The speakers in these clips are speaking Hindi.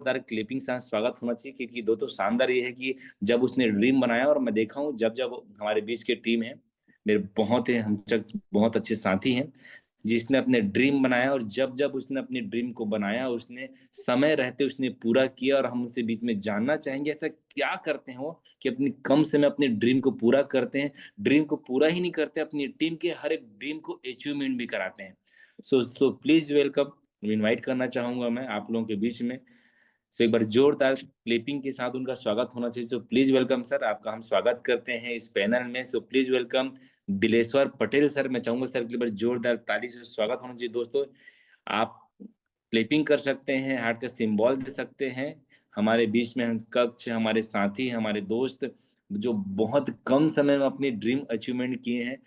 जोरदार क्लिपिंग से स्वागत होना चाहिए, क्योंकि दो तो शानदार ये है कि जब उसने ड्रीम बनाया, और मैं देखा हूँ जब जब हमारे बीच के टीम है, मेरे बहुत है हम बहुत अच्छे साथी हैं, जिसने अपने ड्रीम बनाया, और जब जब उसने अपने ड्रीम को बनाया उसने समय रहते उसने पूरा किया। और हम उससे बीच में जानना चाहेंगे ऐसा क्या करते हैं वो कि अपनी कम समय अपने ड्रीम को पूरा करते हैं। ड्रीम को पूरा ही नहीं करते, अपनी टीम के हर एक ड्रीम को अचीवमेंट भी कराते हैं। सो प्लीज वेलकम, इनवाइट करना चाहूंगा मैं आप लोगों के बीच में। सो एक बार जोरदार क्लिपिंग के साथ उनका स्वागत होना चाहिए। सो प्लीज वेलकम सर, आपका हम स्वागत करते हैं इस पैनल में। So please welcome Dileshwar Patel sir. मैं चाहूंगा सर के बार जोरदार ताली से स्वागत होना चाहिए। दोस्तों आप क्लिपिंग कर सकते हैं, हार्ट का सिंबल दे सकते हैं। हमारे बीच में कक्ष हमारे साथी हमारे दोस्त जो बहुत कम समय में अपनी ड्रीम अचीवमेंट किए हैं।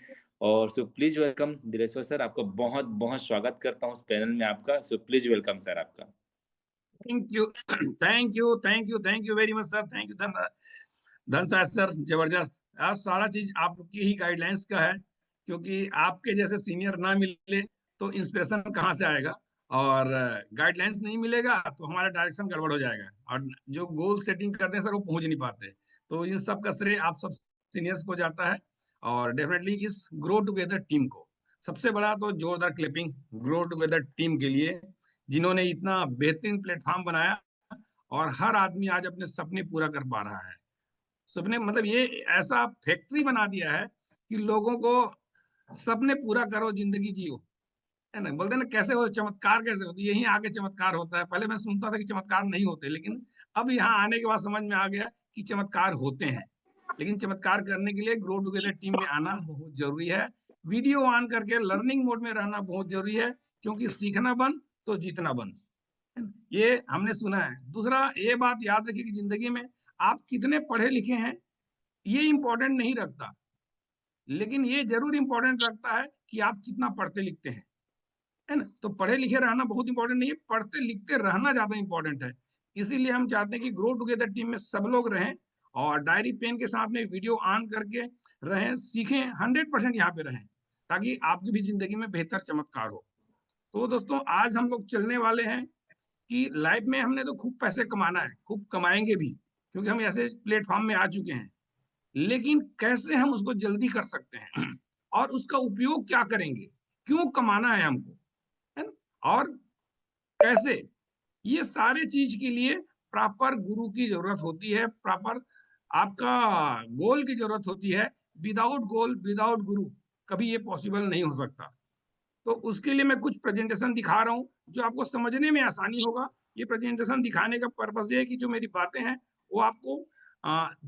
और so please welcome Dileshwar sir, आपका बहुत बहुत स्वागत करता हूँ इस पैनल में आपका। सो प्लीज वेलकम सर आपका। Thank you thank you very much sir. Thank you Dhanraj sir, जबरदस्त। आज सारा चीज आपकी ही गाइडलाइंस का है, क्योंकि आपके जैसे सीनियर ना मिले तो इंस्पिरेशन कहाँ से आएगा, और गाइडलाइंस नहीं मिलेगा तो हमारा डायरेक्शन गड़बड़ हो जाएगा, और जो गोल सेटिंग करते हैं सर वो पहुंच नहीं पाते। तो इन सब का श्रेय आप सब सीनियर्स को जाता है, और डेफिनेटली इस ग्रो टुगेदर टीम को सबसे बड़ा तो जोरदार क्लिपिंग ग्रो टुगेदर टीम के लिए, जिन्होंने इतना बेहतरीन प्लेटफॉर्म बनाया और हर आदमी आज अपने सपने पूरा कर पा रहा है। सपने मतलब ये ऐसा फैक्ट्री बना दिया है कि लोगों को सपने पूरा करो, जिंदगी जियो, है ना। बोलते ना कैसे हो चमत्कार, कैसे होते, यही आगे चमत्कार होता है। पहले मैं सुनता था कि चमत्कार नहीं होते, लेकिन अब यहाँ आने के बाद समझ में आ गया कि चमत्कार होते हैं। लेकिन चमत्कार करने के लिए ग्रो टुगेदर टीम में आना बहुत जरूरी है। वीडियो ऑन करके लर्निंग मोड में रहना बहुत जरूरी है, क्योंकि सीखना बंद तो जीतना बंद, ये हमने सुना है। दूसरा ये बात याद रखिए कि जिंदगी में आप कितने पढ़े लिखे हैं ये इंपॉर्टेंट नहीं रखता, लेकिन ये जरूर इंपॉर्टेंट रखता है कि आप कितना पढ़ते लिखते हैं, है ना। तो पढ़े लिखे रहना बहुत इंपॉर्टेंट नहीं है, पढ़ते लिखते रहना ज्यादा इंपॉर्टेंट है। इसीलिए हम चाहते हैं कि ग्रो टुगेदर टीम में सब लोग रहें, और डायरी पेन के साथ में वीडियो ऑन करके रहें, सीखें, 100% यहाँ पे रहें, ताकि आपकी भी जिंदगी में बेहतर चमत्कार हो। तो दोस्तों आज हम लोग चलने वाले हैं कि लाइफ में हमने तो खूब पैसे कमाना है, खूब कमाएंगे भी, क्योंकि हम ऐसे प्लेटफॉर्म में आ चुके हैं। लेकिन कैसे हम उसको जल्दी कर सकते हैं और उसका उपयोग क्या करेंगे, क्यों कमाना है हमको, है ना, और कैसे, ये सारे चीज के लिए प्रॉपर गुरु की जरूरत होती है, प्रॉपर आपका गोल की जरूरत होती है। विदाउट गोल विदाउट गुरु कभी ये पॉसिबल नहीं हो सकता। तो उसके लिए मैं कुछ प्रेजेंटेशन दिखा रहा हूँ जो आपको समझने में आसानी होगा। ये प्रेजेंटेशन दिखाने का पर्पस ये है कि जो मेरी बातें हैं वो आपको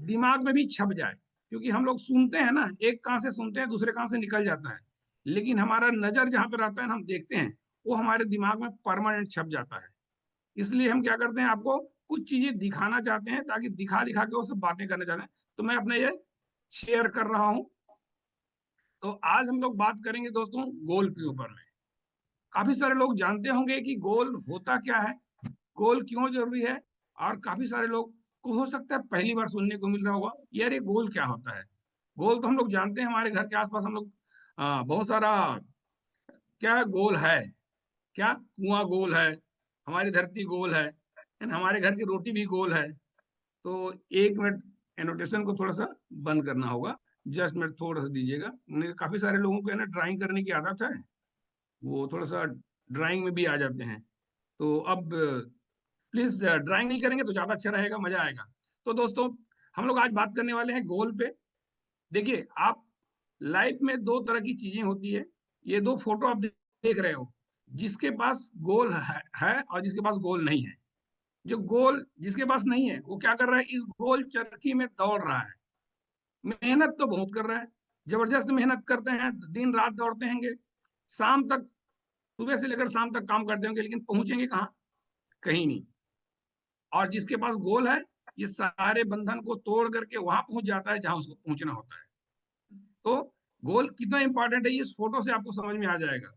दिमाग में भी छप जाए, क्योंकि हम लोग सुनते हैं ना, एक कान से सुनते हैं दूसरे कान से निकल जाता है, लेकिन हमारा नजर जहाँ पे रहता है ना, हम देखते हैं, वो हमारे दिमाग में परमानेंट छप जाता है। इसलिए हम क्या करते हैं, आपको कुछ चीजें दिखाना चाहते हैं, ताकि दिखा दिखा के वो सब बातें करना चाहते हैं। तो मैं अपने ये शेयर कर रहा हूँ। तो आज हम लोग बात करेंगे दोस्तों गोल के ऊपर में। काफी सारे लोग जानते होंगे कि गोल होता क्या है, गोल क्यों जरूरी है, और काफी सारे लोग को हो सकता है पहली बार सुनने को मिल रहा होगा यार ये गोल क्या होता है। गोल तो हम लोग जानते हैं, हमारे घर के आसपास हम लोग बहुत सारा क्या गोल है, क्या कुआं गोल है, हमारी धरती गोल है, हमारे घर की रोटी भी गोल है। तो एक मिनट एनोटेशन को थोड़ा सा बंद करना होगा, जस्ट मिनट थोड़ा सा दीजिएगा। काफी सारे लोगों को है ना ड्राइंग करने की आदत है, वो थोड़ा सा ड्राइंग में भी आ जाते हैं। तो अब प्लीज ड्राइंग नहीं करेंगे तो ज्यादा अच्छा रहेगा, मजा आएगा। तो दोस्तों हम लोग आज बात करने वाले हैं गोल पे। देखिए आप, लाइफ में दो तरह की चीजें होती है। ये दो फोटो आप देख रहे हो, जिसके पास गोल है और जिसके पास गोल नहीं है। जो गोल जिसके पास नहीं है वो क्या कर रहा है, इस गोल चरखी में दौड़ रहा है, मेहनत तो बहुत कर रहा है, जबरदस्त मेहनत करते हैं, दिन रात दौड़ते हैं, शाम तक, सुबह से लेकर शाम तक काम करते होंगे, लेकिन पहुंचेंगे कहाँ, कहीं नहीं। और जिसके पास गोल है, ये सारे बंधन को तोड़ करके वहां पहुंच जाता है जहां उसको पहुंचना होता है। तो गोल कितना इंपॉर्टेंट है ये इस फोटो से आपको समझ में आ जाएगा।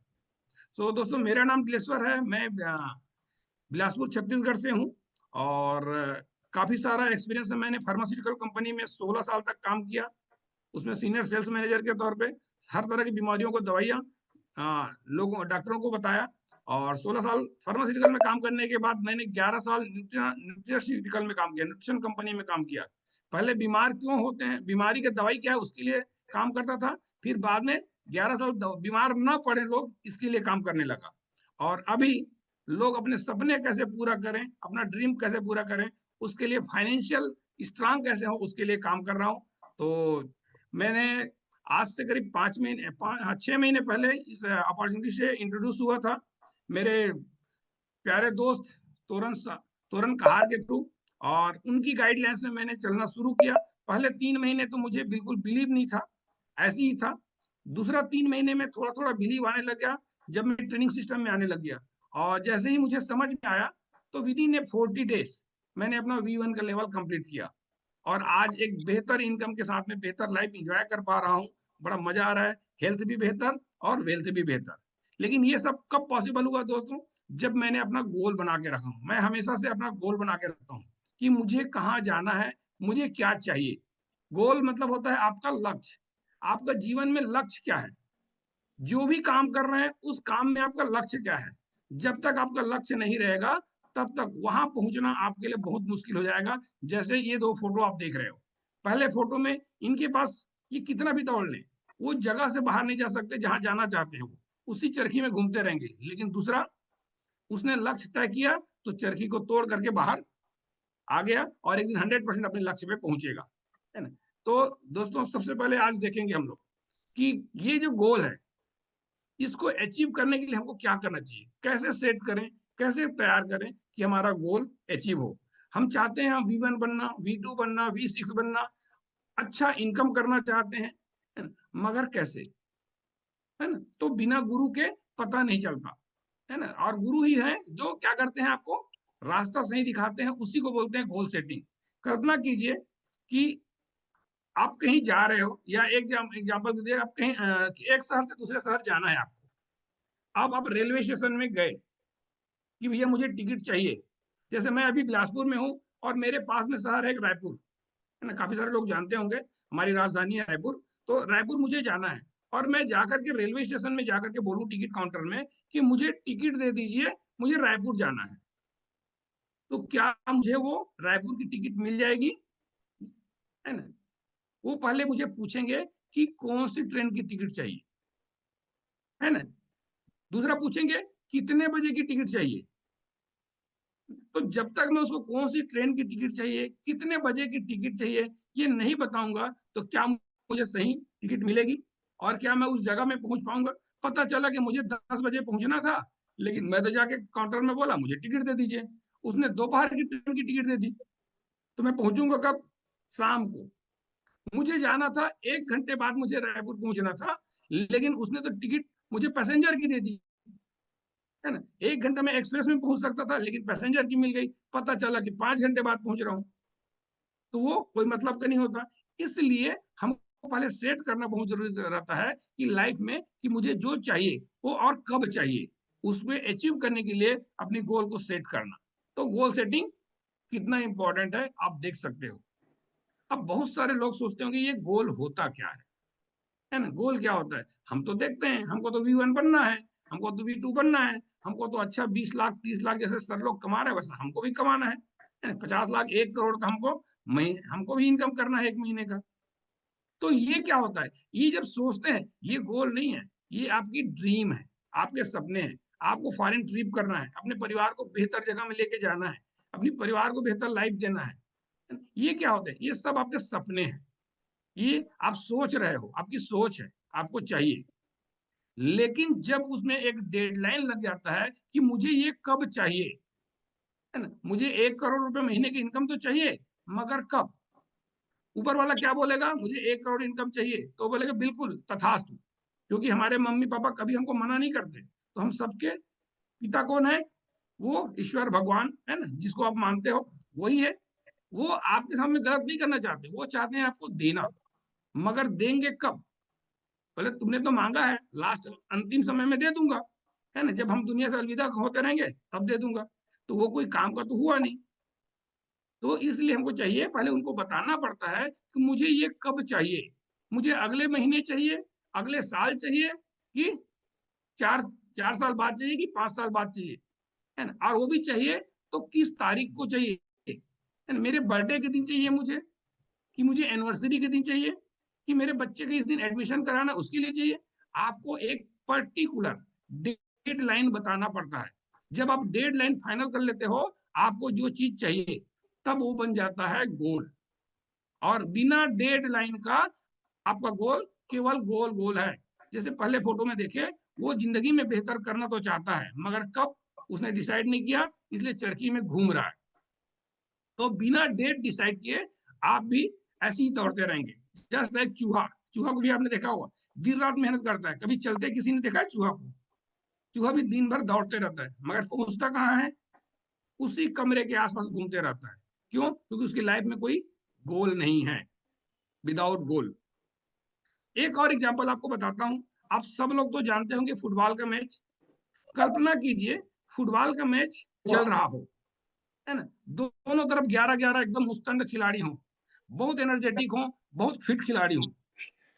तो दोस्तों मेरा नाम दिलेश्वर है, मैं बिलासपुर छत्तीसगढ़ से हूँ, और काफी सारा एक्सपीरियंस है। मैंने फार्मास्यूटिकल कंपनी में 16 साल तक काम किया, उसमें सीनियर सेल्स मैनेजर के तौर पे हर तरह की बीमारियों को दवाइयाँ लोगों डॉक्टरों को बताया, और 16 साल फार्मास्यूटिकल में काम करने के बाद मैंने 11 साल न्यूट्रास्यूटिकल में काम किया, न्यूट्रिशन कंपनी में काम किया। पहले बीमार क्यों होते हैं, बीमारी की दवाई क्या है, उसके लिए काम करता था। फिर बाद में 11 साल बीमार ना पड़े लोग, इसके लिए काम करने लगा। और अभी लोग अपने सपने कैसे पूरा करें, अपना ड्रीम कैसे पूरा करें, उसके लिए फाइनेंशियल स्ट्रांग कैसे हो, उसके लिए काम कर रहा हूँ। तो मैंने आज से करीब 6 महीने पहले इस अपॉर्चुनिटी से इंट्रोड्यूस हुआ था मेरे प्यारे दोस्त तोरन कहार के थ्रू, और उनकी गाइडलाइंस में मैंने चलना शुरू किया। पहले 3 महीने तो मुझे बिल्कुल बिलीव नहीं था, ऐसे ही था। दूसरा 3 महीने में थोड़ा थोड़ा बिलीव आने लग गया जब मैं ट्रेनिंग सिस्टम में आने लग गया। और जैसे ही मुझे समझ में आया तो विद इन 40 डेज मैंने अपना V1 का लेवल कंप्लीट किया, और आज एक बेहतर इनकम के साथ में बेहतर लाइफ एंजॉय कर पा रहा हूँ। बड़ा मजा आ रहा है, हेल्थ भी बेहतर और वेल्थ भी बेहतर। लेकिन ये सब कब पॉसिबल हुआ दोस्तों, जब मैंने अपना गोल बना के रखा हूँ। मैं हमेशा से अपना गोल बना के रखता हूँ कि मुझे कहाँ जाना है, मुझे क्या चाहिए। गोल मतलब होता है आपका लक्ष्य। आपका जीवन में लक्ष्य क्या है, जो भी काम कर रहे हैं उस काम में आपका लक्ष्य क्या है। जब तक आपका लक्ष्य नहीं रहेगा तब तक वहां पहुंचना आपके लिए बहुत मुश्किल हो जाएगा। जैसे ये 2 फोटो आप देख रहे हो, पहले फोटो में इनके पास ये कितना भी दौड़ ले, वो जगह से बाहर नहीं जा सकते जहां जाना चाहते हैं, वो उसी चरखी में घूमते रहेंगे। लेकिन दूसरा, उसने लक्ष्य तय किया तो चरखी को तोड़ करके बाहर आ गया और एक दिन 100% अपने लक्ष्य पे पहुंचेगा, है ना। तो दोस्तों, सबसे पहले आज देखेंगे हम लोग कि ये जो गोल है, इसको अचीव करने के लिए हमको क्या करना चाहिए, कैसे सेट करें, कैसे तैयार करें कि हमारा गोल अचीव हो। हम चाहते हैं V1 बनना, V2 बनना, V6 बनना, अच्छा इनकम करना चाहते हैं, है ना? मगर कैसे, है ना। तो बिना गुरु के पता नहीं चलता, है ना। और गुरु ही है जो क्या करते हैं, आपको रास्ता सही दिखाते हैं, उसी को बोलते हैं गोल सेटिंग। कल्पना कीजिए कि आप कहीं जा रहे हो, या एक एग्जाम्पल दीजिए, आप कहीं एक शहर से दूसरे शहर जाना है आपको। अब आप रेलवे स्टेशन में गए कि भैया मुझे टिकट चाहिए। जैसे मैं अभी बिलासपुर में हूँ और मेरे पास में शहर है एक रायपुर, है ना। काफी सारे लोग जानते होंगे, हमारी राजधानी है रायपुर। तो रायपुर मुझे जाना है, और मैं जाकर के रेलवे स्टेशन में जाकर के बोलूँ टिकट काउंटर में कि मुझे टिकट दे दीजिए, मुझे रायपुर जाना है। तो क्या मुझे वो रायपुर की टिकट मिल जाएगी, है ना। वो पहले मुझे पूछेंगे कि कौन सी ट्रेन की टिकट चाहिए, है ना। दूसरा पूछेंगे कितने बजे की टिकट चाहिए। तो जब तक मैं उसको कौन सी ट्रेन की टिकट चाहिए, कितने बजे की टिकट चाहिए, ये नहीं बताऊंगा, तो क्या मुझे सही टिकट मिलेगी, और क्या मैं उस जगह में पहुंच पाऊंगा। पता चला कि मुझे 10 बजे पहुंचना था, लेकिन मैं तो जाके काउंटर में बोला मुझे टिकट दे दीजिए, उसने दोपहर की ट्रेन की टिकट दे दी। तो मैं पहुंचूंगा कब, शाम को। मुझे जाना था 1 घंटे बाद, मुझे रायपुर पहुंचना था, लेकिन उसने तो टिकट मुझे पैसेंजर की दे दी, है ना। 1 घंटा में एक्सप्रेस में पहुंच सकता था, लेकिन पैसेंजर की मिल गई। पता चला कि 5 घंटे बाद पहुंच रहा हूँ। तो वो कोई मतलब का नहीं होता। इसलिए हमको पहले सेट करना बहुत जरूरी रहता है कि लाइफ में कि मुझे जो चाहिए वो और कब चाहिए, उसमें अचीव करने के लिए अपनी गोल को सेट करना। तो गोल सेटिंग कितना इंपॉर्टेंट है आप देख सकते हो। अब बहुत सारे लोग सोचते होंगे ये गोल होता क्या है ना। गोल क्या होता है, हम तो देखते हैं हमको तो V1 बनना है, हमको तो V2 बनना है, हमको तो अच्छा 20 लाख 30 लाख जैसे सर लोग कमा रहे हैं वैसा हमको भी कमाना है। 50 लाख 1 करोड़ का हमको भी इनकम करना है एक महीने का। तो ये क्या होता है, ये जब सोचते हैं, ये गोल नहीं है, ये आपकी ड्रीम है, आपके सपने हैं। आपको फॉरेन ट्रिप करना है, अपने परिवार को बेहतर जगह में लेके जाना है, अपनी परिवार को बेहतर लाइफ देना है। ये क्या होता है, ये सब आपके सपने हैं, ये आप सोच रहे हो, आपकी सोच है, आपको चाहिए। लेकिन जब उसमें एक डेडलाइन लग जाता है कि मुझे ये कब चाहिए, है ना। मुझे 1 करोड़ रुपए महीने की इनकम तो चाहिए, मगर कब। ऊपर वाला क्या बोलेगा, मुझे 1 करोड़ इनकम चाहिए, तो बोलेगा बिल्कुल तथास्तु, क्योंकि हमारे मम्मी पापा कभी हमको मना नहीं करते। तो हम सबके पिता कौन है, वो ईश्वर भगवान, है ना, जिसको आप मानते हो वही है। वो आपके सामने गलत नहीं करना चाहते, वो चाहते हैं आपको देना, मगर देंगे कब। बोले तुमने तो मांगा है, लास्ट अंतिम समय में दे दूंगा, है ना, जब हम दुनिया से अलविदा होते रहेंगे तब दे दूंगा। तो वो कोई काम का तो हुआ नहीं। तो इसलिए हमको चाहिए, पहले उनको बताना पड़ता है कि मुझे ये कब चाहिए, मुझे अगले महीने चाहिए, अगले साल चाहिए, कि चार 4 साल बाद चाहिए कि 5 साल बाद चाहिए, है ना, और वो भी चाहिए तो किस तारीख को चाहिए, है ना, मेरे बर्थडे के दिन चाहिए मुझे, कि मुझे एनिवर्सरी के दिन चाहिए, कि मेरे बच्चे के इस दिन एडमिशन कराना उसके लिए चाहिए। आपको एक पर्टिकुलर डेडलाइन बताना पड़ता है। जब आप डेडलाइन फाइनल कर लेते हो, आपको जो चीज चाहिए, तब वो बन जाता है गोल। और बिना डेडलाइन का आपका गोल केवल गोल गोल है। जैसे पहले फोटो में देखे, वो जिंदगी में बेहतर करना तो चाहता है, मगर कब उसने डिसाइड नहीं किया, इसलिए चरखी में घूम रहा है। तो बिना डेट डिसाइड किए आप भी ऐसे ही दौड़ते रहेंगे। जस्ट लाइक चूहा, चूहा को भी आपने देखा होगा, दिन रात मेहनत करता है। कभी चलते किसी ने देखा है चूहा को? चूहा भी दिन भर दौड़ते रहता है, मगर पहुंचता कहाँ है? उसी कमरे के आसपास घूमते रहता है। क्यों? क्योंकि उसकी लाइफ में कोई गोल नहीं है, विदाउट गोल। एक और एग्जांपल आपको बताता हूं। आप सब लोग तो जानते होंगे फुटबॉल का मैच। कल्पना कीजिए फुटबॉल का मैच चल रहा हो, है ना, दोनों तरफ 11-11 एकदम मुस्तंद खिलाड़ी हों, बहुत एनर्जेटिक हों, बहुत फिट खिलाड़ी हों,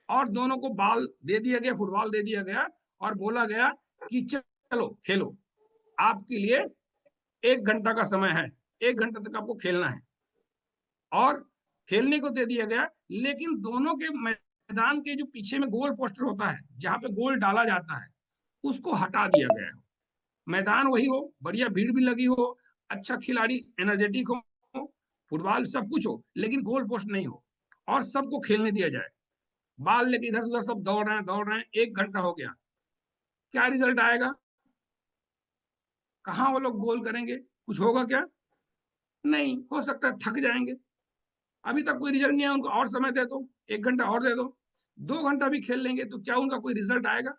और दोनों को बॉल दे दिया गया, फुटबॉल दे दिया गया, और बोला गया कि चलो खेलो, आपके लिए 1 घंटा का समय है, 1 घंटा तक आपको खेलना है। और खेलने को दे दिया गया, लेकिन दोनों के मैदान के जो पीछे में गोल पोस्टर होता है, जहां पे गोल डाला जाता है, उसको हटा दिया गया है। मैदान वही हो, बढ़िया भीड़ भी लगी हो, अच्छा खिलाड़ी एनर्जेटिक हो, फुटबॉल सब कुछ हो, लेकिन गोल पोस्ट नहीं हो, और सबको खेलने दिया जाए। बॉल लेके इधर से उधर सब दौड़ रहे हैं, 1 घंटा हो गया, क्या रिजल्ट आएगा? कहाँ वो लोग गोल करेंगे? कुछ होगा क्या? नहीं हो सकता है, थक जाएंगे। अभी तक कोई रिजल्ट नहीं आया, उनको और समय दे दो, 1 घंटा और दे दो, 2 घंटा भी खेल लेंगे, तो क्या उनका कोई रिजल्ट आएगा?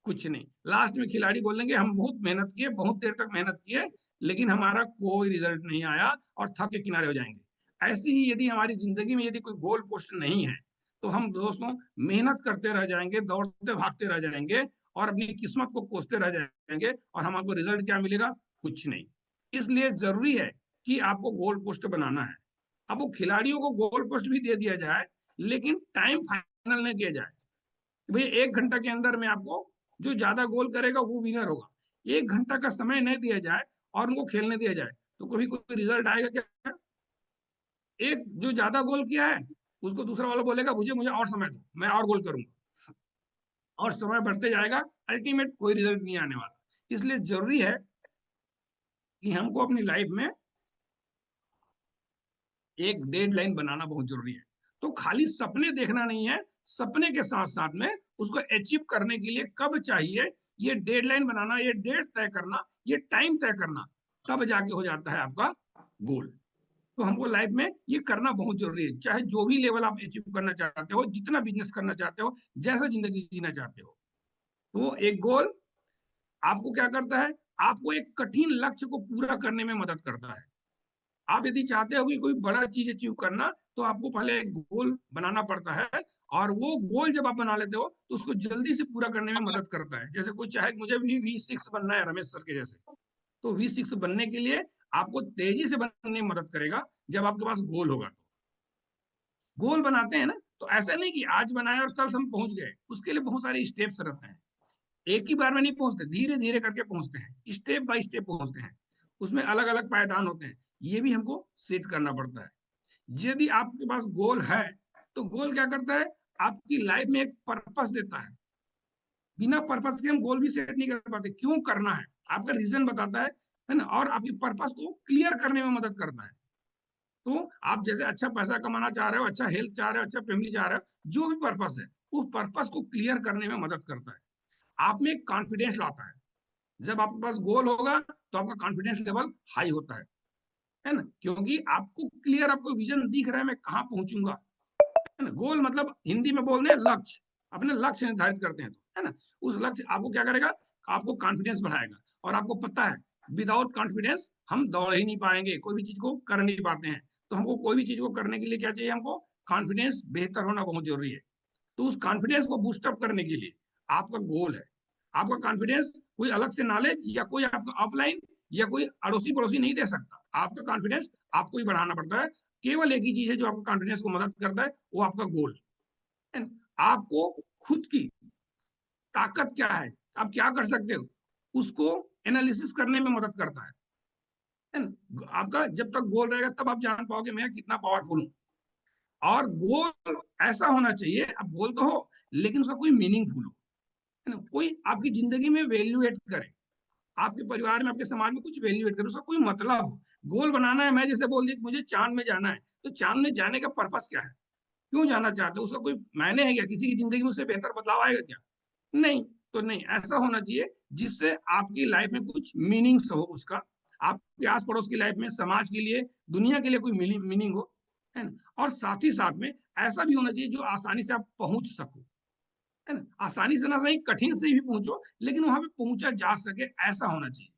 कुछ नहीं। लास्ट में खिलाड़ी बोलेंगे हम बहुत मेहनत किए, बहुत देर तक मेहनत किए, लेकिन हमारा कोई रिजल्ट नहीं आया, और थक के किनारे हो जाएंगे। ऐसी ही यदि हमारी जिंदगी में यदि कोई गोल पोस्ट नहीं है, तो हम दोस्तों मेहनत करते रह जाएंगे, दौड़ते भागते रह जाएंगे, और अपनी किस्मत को कोसते रह जाएंगे, और हमको रिजल्ट क्या मिलेगा? कुछ नहीं। इसलिए जरूरी है कि आपको गोल पोस्ट बनाना है। अब वो खिलाड़ियों को गोल पोस्ट भी दे दिया जाए, लेकिन टाइम फाइनल नहीं किया जाए, भैया 1 घंटा के अंदर में आपको जो ज्यादा गोल करेगा वो विनर होगा। 1 घंटा का समय नहीं दिया जाए और उनको खेलने दिया जाए, तो कभी कोई रिजल्ट आएगा क्या? एक जो ज्यादा गोल किया है, उसको दूसरा वाला बोलेगा मुझे मुझे और समय दो, मैं और गोल करूंगा, और समय बढ़ते जाएगा, अल्टीमेट कोई रिजल्ट नहीं आने वाला। इसलिए जरूरी है कि हमको अपनी लाइफ में एक डेडलाइन बनाना बहुत जरूरी है। तो खाली सपने देखना नहीं है, सपने के साथ साथ में उसको अचीव करने के लिए कब चाहिए, ये डेडलाइन बनाना, ये डेट तय करना, ये टाइम तय करना, तब जाके हो जाता है आपका गोल। तो हमको लाइफ में ये करना बहुत जरूरी है, चाहे जो भी लेवल आप अचीव करना चाहते हो, जितना बिजनेस करना चाहते हो, जैसा जिंदगी जीना चाहते हो। तो एक गोल आपको क्या करता है? आपको एक कठिन लक्ष्य को पूरा करने में मदद करता है। आप यदि चाहते हो कि कोई बड़ा चीज अचीव करना, तो आपको पहले एक गोल बनाना पड़ता है, और वो गोल जब आप बना लेते हो, तो उसको जल्दी से पूरा करने में मदद करता है। जैसे कोई चाहे मुझे भी V6 बनना है रमेश सर के जैसे, तो V6 बनने के लिए आपको तेजी से बनने में मदद करेगा, जब आपके पास गोल होगा। तो गोल बनाते हैं ना, तो ऐसा नहीं कि आज बनाए और कल हम पहुंच गए, उसके लिए बहुत सारे स्टेप्स रहते हैं। एक ही बार में नहीं पहुंचते, धीरे धीरे करके पहुंचते हैं, स्टेप बाय स्टेप पहुंचते हैं। उसमें अलग अलग पायदान होते हैं, ये भी हमको सेट करना पड़ता है। यदि आपके पास गोल है, तो गोल क्या करता है? आपकी लाइफ में एक पर्पस देता है। बिना पर्पस के हम गोल भी सेट नहीं कर पाते। क्यों करना है, आपका रीजन बताता है ना, और आपकी पर्पस को क्लियर करने में मदद करता है। तो आप जैसे अच्छा पैसा कमाना चाह रहे हो, अच्छा हेल्थ चाह रहे हो, अच्छा फैमिली चाह रहे हो, जो भी पर्पस है, उस पर्पस को क्लियर करने में मदद करता है। आप में कॉन्फिडेंस लाता है। जब आपके पास गोल होगा, तो आपका कॉन्फिडेंस लेवल हाई होता है ना, क्योंकि आपको क्लियर, आपको विजन दिख रहा है, मैं कहाँ पहुंचूंगा, है ना। गोल मतलब हिंदी में बोल रहे हैं लक्ष्य, अपने लक्ष्य निर्धारित करते हैं, तो है ना, उस लक्ष्य आपको क्या करेगा? आपको कॉन्फिडेंस बढ़ाएगा। और आपको पता है विदाउट कॉन्फिडेंस हम दौड़ ही नहीं पाएंगे, कोई भी चीज को कर नहीं पाते हैं। तो हमको कोई भी चीज को करने के लिए क्या चाहिए? हमको कॉन्फिडेंस बेहतर होना बहुत जरूरी है। तो उस कॉन्फिडेंस को बूस्टअप करने के लिए आपका गोल है। आपका कॉन्फिडेंस कोई अलग से नॉलेज या कोई आपका ऑफलाइन या कोई अड़ोसी पड़ोसी नहीं दे सकता। आपका कॉन्फिडेंस आपको ही बढ़ाना पड़ता है। केवल एक ही चीज है जो आपको कॉन्फिडेंस को मदद करता है, वो आपका गोल है। आपको खुद की ताकत क्या है, आप क्या कर सकते हो, उसको एनालिसिस करने में मदद करता है ना? आपका जब तक गोल रहेगा तब आप जान पाओगे मैं कितना पावरफुल हूँ। और गोल ऐसा होना चाहिए, अब गोल तो हो लेकिन उसका कोई मीनिंगफुल हो, है ना? कोई आपकी जिंदगी में वैल्यू एड करे, आपके परिवार में, आपके समाज में कुछ वैल्यू एड करे, उसका कोई मतलब हो। गोल बनाना है, मैं जैसे बोल दी मुझे चांद में जाना है, तो चांद में जाने का पर्पस क्या है? क्यों जाना चाहते हो? उसका कोई मायने है क्या? किसी की जिंदगी में उससे बेहतर बदलाव आएगा क्या? नहीं। तो नहीं, ऐसा होना चाहिए जिससे आपकी लाइफ में कुछ मीनिंग्स हो उसका, आपके आस पड़ोस की लाइफ में, समाज के लिए, दुनिया के लिए कोई मीनिंग हो, है ना? और साथ ही साथ में ऐसा भी होना चाहिए जो आसानी से आप पहुंच सको, है ना? आसानी से ना सही, कठिन से भी पहुंचो, लेकिन वहां पे पहुंचा जा सके, ऐसा होना चाहिए।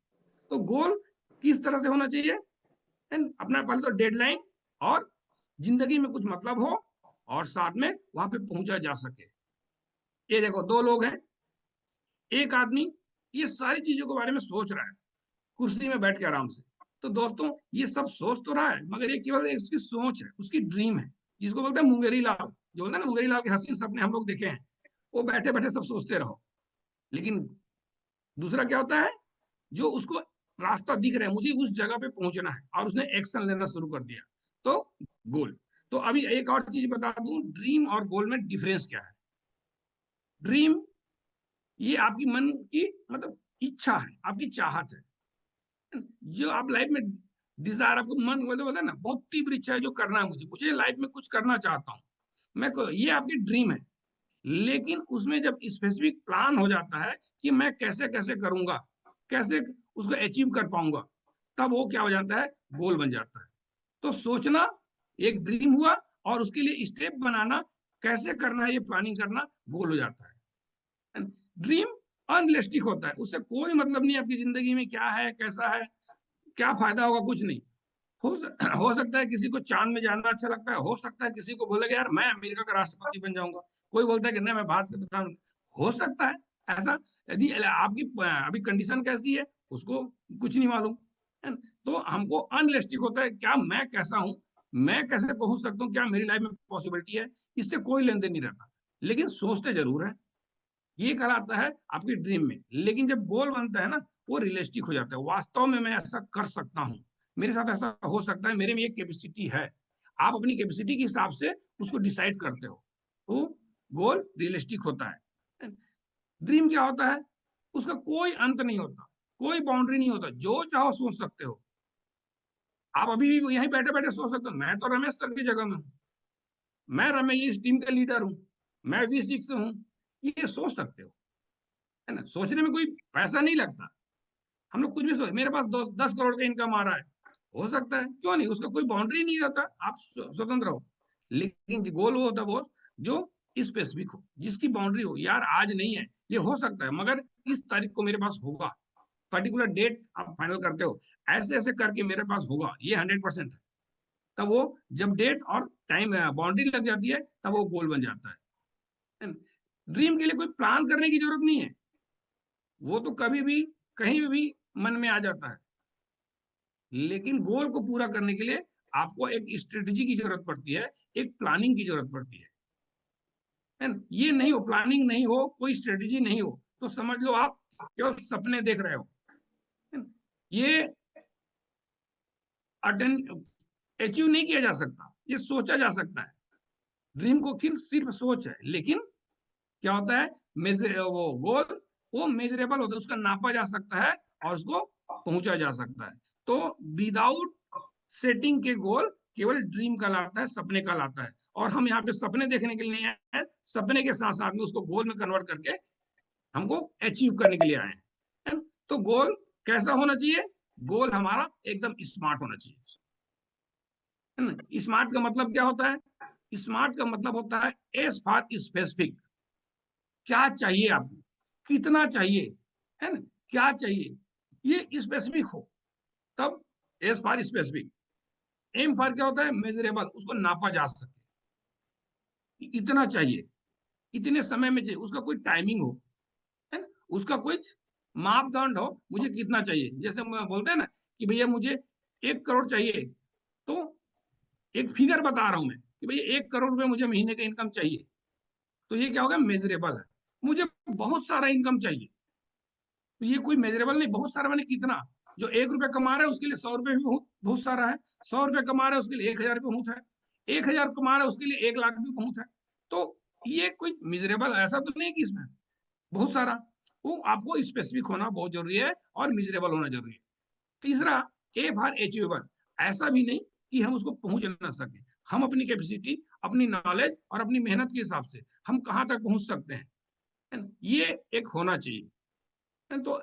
तो गोल किस तरह से होना चाहिए? है ना? अपना पहले तो डेडलाइन, और जिंदगी में कुछ मतलब हो, और साथ में वहां पे पहुंचा जा सके। ये देखो, दो लोग हैं, एक आदमी ये सारी चीजों के बारे में सोच रहा है कुर्सी में बैठ के आराम से। तो दोस्तों, ये सब सोच तो रहा है, मगर ये केवल उसकी सोच है, उसकी ड्रीम है, जिसको बोलते हैं मुंगेरी लाल। जो बोलते हैं ना, मुंगेरी लाल के हसीन सपने हम लोग देखे हैं, वो बैठे बैठे सब सोचते रहो। लेकिन दूसरा क्या होता है, जो उसको रास्ता दिख रहा है, मुझे उस जगह पे पहुंचना है, और उसने एक्शन लेना शुरू कर दिया, तो गोल। तो अभी एक और चीज बता दूं, ड्रीम और गोल में डिफरेंस क्या है। ड्रीम, ये आपकी मन की मतलब इच्छा है, आपकी चाहत है, जो आप लाइफ में डिजायर, आपको मन बोलते बोलते ना, बहुत तीव्र इच्छा है जो करना है, मुझे मुझे लाइफ में कुछ करना चाहता हूँ मैं को, ये आपकी ड्रीम है। लेकिन उसमें जब स्पेसिफिक प्लान हो जाता है कि मैं कैसे कैसे करूंगा, कैसे उसको अचीव कर पाऊंगा, तब वो क्या हो जाता है, गोल बन जाता है। तो सोचना एक ड्रीम हुआ, और उसके लिए स्टेप बनाना, कैसे करना है ये प्लानिंग करना, गोल हो जाता है। ड्रीम अनरियलिस्टिक होता है, उससे कोई मतलब नहीं आपकी जिंदगी में क्या है, कैसा है, क्या फायदा होगा, कुछ नहीं। हो सकता है किसी को चांद में जाना अच्छा लगता है, हो सकता है किसी को बोलेगा यार मैं अमेरिका का राष्ट्रपति बन जाऊंगा, कोई बोलता है कि नहीं मैं भारत का प्रधान, हो सकता है ऐसा। यदि आपकी अभी कंडीशन कैसी है, उसको कुछ नहीं मालूम, है ना? तो हमको अनरियलिस्टिक होता है, क्या मैं कैसा हूँ, मैं कैसे पहुंच सकता हूँ, क्या मेरी लाइफ में पॉसिबिलिटी है, इससे कोई लेन देन नहीं रहता। लेकिन सोचते जरूर है, ये कहलाता है आपकी ड्रीम में। लेकिन जब गोल बनता है ना, वो रियलिस्टिक हो जाता है, वास्तव में मैं ऐसा कर सकता हूँ, मेरे साथ ऐसा हो सकता है, मेरे में ये कैपेसिटी है। आप अपनी कैपेसिटी के हिसाब से उसको डिसाइड करते हो, तो गोल रियलिस्टिक होता है। ड्रीम क्या होता है, उसका कोई अंत नहीं होता, कोई बाउंड्री नहीं होता, जो चाहो सोच सकते हो। आप अभी भी यहीं बैठे बैठे सोच सकते हो, मैं तो रमेश सर की जगह में हूँ, मैं रमेश इस टीम का लीडर हूँ, मैं V6 से हूँ, ये सोच सकते हो, है ना? सोचने में कोई पैसा नहीं लगता। हम लोग कुछ भी सोच, मेरे पास 10 करोड़ का इनकम आ रहा है, हो सकता है, क्यों नहीं, उसका कोई बाउंड्री नहीं रहता, आप स्वतंत्र हो। लेकिन गोल वो होता है बॉस, जो स्पेसिफिक हो, जिसकी बाउंड्री हो, यार आज नहीं है, ये हो सकता है, मगर इस तारीख को मेरे पास होगा, पर्टिकुलर डेट आप फाइनल करते हो, ऐसे ऐसे करके मेरे पास होगा, ये 100% है। तब वो, जब डेट और टाइम बाउंड्री लग जाती है, तब वो गोल बन जाता है। ड्रीम के लिए कोई प्लान करने की जरूरत नहीं है, वो तो कभी भी कहीं भी मन में आ जाता है। लेकिन गोल को पूरा करने के लिए आपको एक स्ट्रेटेजी की जरूरत पड़ती है, एक प्लानिंग की जरूरत पड़ती है ना? ये नहीं हो, प्लानिंग नहीं हो, कोई स्ट्रेटेजी नहीं हो, तो समझ लो आप केवल सपने देख रहे हो, है ना? ये अटेंड अचीव नहीं किया जा सकता, ये सोचा जा सकता है। ड्रीम को सिर्फ सोच है, लेकिन क्या होता है, वो गोल, वो मेजरेबल होता है, उसका नापा जा सकता है, और उसको पहुंचा जा सकता है। तो विदाउट सेटिंग के गोल केवल ड्रीम का लाता है, सपने का लाता है। और हम यहाँ पे सपने देखने के लिए नहीं आए हैं, सपने के साथ साथ में उसको गोल में कन्वर्ट करके हमको अचीव करने के लिए आए हैं। तो गोल कैसा होना चाहिए, गोल हमारा एकदम स्मार्ट होना चाहिए, है ना? स्मार्ट का मतलब क्या होता है, स्मार्ट का मतलब होता है एस फॉर स्पेसिफिक, क्या चाहिए आपको, कितना चाहिए, है ना, क्या चाहिए, ये स्पेसिफिक हो, तब S for specific. M for क्या होता है, मेजरेबल, उसको नापा जा सके, इतना चाहिए, इतने समय में चाहिए, उसका कोई टाइमिंग हो, है ना, उसका कुछ मापदंड हो, मुझे कितना चाहिए। जैसे बोलते हैं ना कि भैया मुझे 1 करोड़ चाहिए, तो एक फिगर बता रहा हूं मैं कि भैया 1 करोड़ रुपए मुझे महीने का इनकम चाहिए, तो ये क्या होगा, मेजरेबल है। मुझे बहुत सारा इनकम चाहिए, तो ये कोई मेजरेबल नहीं, बहुत सारा मैंने कितना, जो 1 रुपया कमा रहा है उसके लिए 100 रुपये भी बहुत बहुत सारा है, 100 रुपया कमा रहा है उसके लिए 1000 रुपये बहुत है, 1000 कमा रहा है उसके लिए 1 लाख भी बहुत है। तो ये कोई मिजरेबल ऐसा तो नहीं कि इसमें बहुत सारा, वो आपको स्पेसिफिक होना बहुत जरूरी है और मिजरेबल होना जरूरी है। तीसरा, ए फॉर अचीवेबल, ऐसा भी नहीं कि हम उसको पहुंच ना सके, हम अपनी कैपेसिटी, अपनी नॉलेज और अपनी मेहनत के हिसाब से हम कहाँ तक पहुंच सकते हैं, है ना? ये एक होना चाहिए, है ना? तो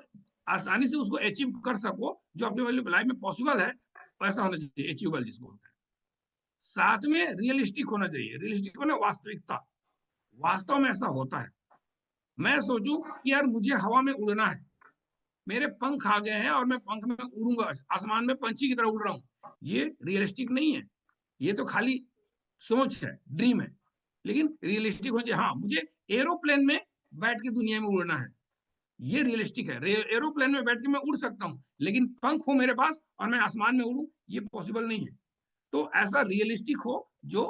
आसानी से उसको अचीव कर सको, जो आपके लाइफ में पॉसिबल है वैसा होना चाहिए, अचीवेबल जिसको होता है। साथ में रियलिस्टिक होना चाहिए, रियलिस्टिक होना वास्तविकता, वास्तव में ऐसा होता है। मैं सोचूं कि यार मुझे हवा में उड़ना है, मेरे पंख आ गए हैं और मैं पंख में उड़ूंगा, आसमान में पंछी की तरह उड़ रहा हूँ, ये रियलिस्टिक नहीं है, ये तो खाली सोच है, ड्रीम है। लेकिन रियलिस्टिक होना चाहिए, हाँ मुझे एरोप्लेन में बैठ के दुनिया में उड़ना है, ये रियलिस्टिक है। एरोप्लेन में बैठ के मैं उड़ सकता हूँ, लेकिन पंख हो मेरे पास और मैं आसमान में उड़ूं, ये पॉसिबल नहीं है। तो ऐसा रियलिस्टिक हो जो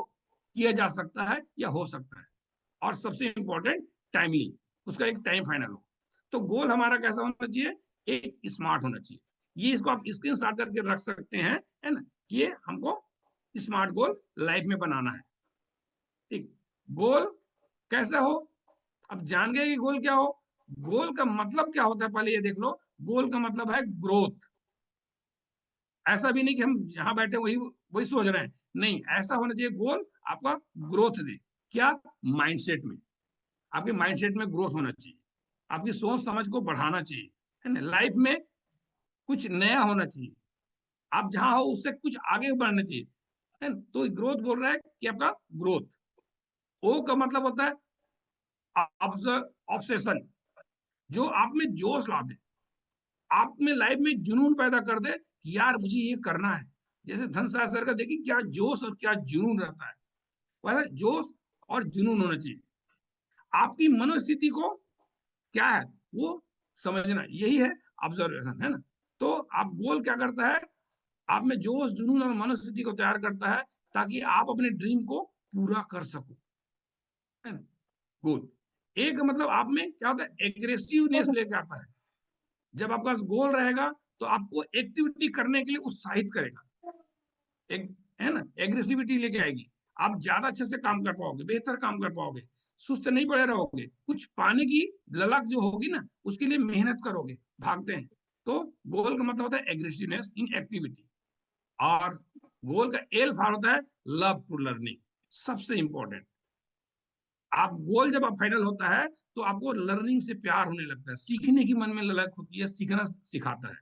किया जा सकता है या हो सकता है, और सबसे इंपॉर्टेंट टाइमली, उसका एक टाइम फाइनल हो। तो गोल हमारा कैसा होना चाहिए, एक स्मार्ट होना चाहिए। ये इसको आप स्क्रीन शॉट करके रख सकते हैं, है ना? ये हमको स्मार्ट गोल लाइफ में बनाना है। ठीक, गोल कैसा हो, अब जान गए कि गोल क्या हो। गोल का मतलब क्या होता है, पहले ये देख लो, गोल का मतलब है ग्रोथ। ऐसा भी नहीं कि हम यहाँ बैठे वही वही सोच रहे हैं, नहीं, ऐसा होना चाहिए गोल आपका ग्रोथ दे। क्या, माइंडसेट में, आपके माइंडसेट में ग्रोथ होना चाहिए, आपकी सोच समझ को बढ़ाना चाहिए, है ना? लाइफ में कुछ नया होना चाहिए, आप जहां हो उससे कुछ आगे बढ़ना चाहिए, है ना? तो ग्रोथ बोल रहा है कि आपका ग्रोथ। ओ का मतलब होता है ऑब्सेशन, जो आप में जोश ला दे, आप में लाइफ में जुनून पैदा कर दे कि यार मुझे ये करना है। जैसे धनसार सर का देखिए क्या जोश और क्या जुनून रहता है, वैसे जोश और जुनून होना चाहिए। आपकी मनोस्थिति को क्या है वो समझना, यही है ऑब्जर्वेशन, है ना? तो आप गोल क्या करता है, आप में जोश जुनून और मनोस्थिति को तैयार करता है, ताकि आप अपने ड्रीम को पूरा कर सको, है ना? गोल एक मतलब आप में क्या होता है, एग्रेसिवनेस लेके आता है। जब आपके पास गोल रहेगा तो आपको एक्टिविटी करने के लिए उत्साहित करेगा, एक, है ना? एग्रेसिविटी लेके आएगी, आप ज्यादा अच्छे से काम कर पाओगे, बेहतर काम कर पाओगे, सुस्त नहीं पड़े रहोगे, कुछ पाने की ललक जो होगी ना उसके लिए मेहनत करोगे, भागते हैं। तो गोल का मतलब होता है एग्रेसिवनेस इन एक्टिविटी। और गोल का एल फॉर होता है लव टू लर्निंग, सबसे इंपॉर्टेंट। आप गोल जब आप फाइनल होता है तो आपको लर्निंग से प्यार होने लगता है, सीखने की मन में ललक होती है, सीखना सिखाता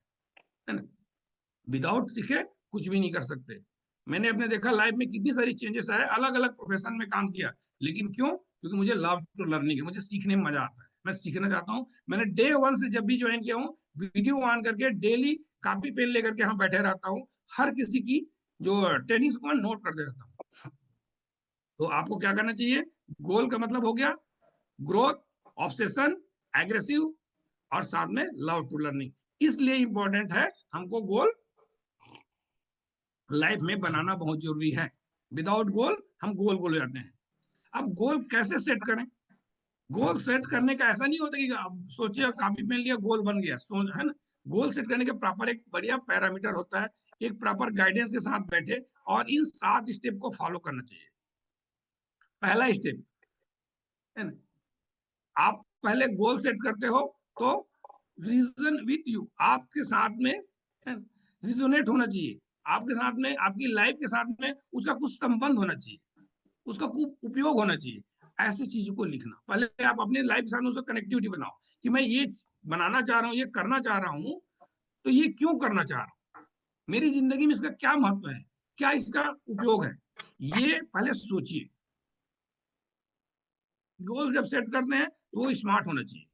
है ना? विदाउट सीखे कुछ भी नहीं कर सकते। मैंने अपने देखा लाइफ में कितनी सारी चेंजेस आए, अलग अलग प्रोफेशन में काम किया, लेकिन क्यों? क्योंकि मुझे लव टू लर्निंग है, मुझे सीखने में मजा आता है, मैं सीखना चाहता हूँ। मैंने डे वन से जब भी ज्वाइन किया हूँ, वीडियो ऑन करके डेली कॉपी पेन लेकर के यहाँ बैठे रहता हूँ, हर किसी की जो ट्रेनिंग को मैं नोट करते रहता हूँ। तो आपको क्या करना चाहिए, गोल का मतलब हो गया ग्रोथ, ऑब्सेशन, एग्रेसिव, और साथ में लव टू लर्निंग। इसलिए इंपॉर्टेंट है हमको गोल लाइफ में बनाना बहुत जरूरी है। विदाउट गोल हम गोल गोल हो जाते हैं। अब गोल कैसे सेट करें, गोल सेट करने का ऐसा नहीं होता कि अब सोचिए कॉपी पेन लिया गोल बन गया, है ना? गोल सेट करने के प्रॉपर एक बढ़िया पैरामीटर होता है, एक प्रॉपर गाइडेंस के साथ बैठे और इन 7 स्टेप को फॉलो करना चाहिए। पहला स्टेप, है ना, आप पहले गोल सेट करते हो तो रीजन विथ यू, आपके साथ में रिजोनेट होना चाहिए, आपके साथ में, आपकी लाइफ के साथ में उसका कुछ संबंध होना चाहिए, उसका कुछ उपयोग होना चाहिए। ऐसी चीजों को लिखना, पहले आप अपने लाइफ के साथ उसका कनेक्टिविटी बनाओ कि मैं ये बनाना चाह रहा हूँ, ये करना चाह रहा हूँ, तो ये क्यों करना चाह रहा हूँ, मेरी जिंदगी में इसका क्या महत्व है, क्या इसका उपयोग है, ये पहले सोचिए। गोल जब सेट करते हैं तो वो स्मार्ट होना चाहिए।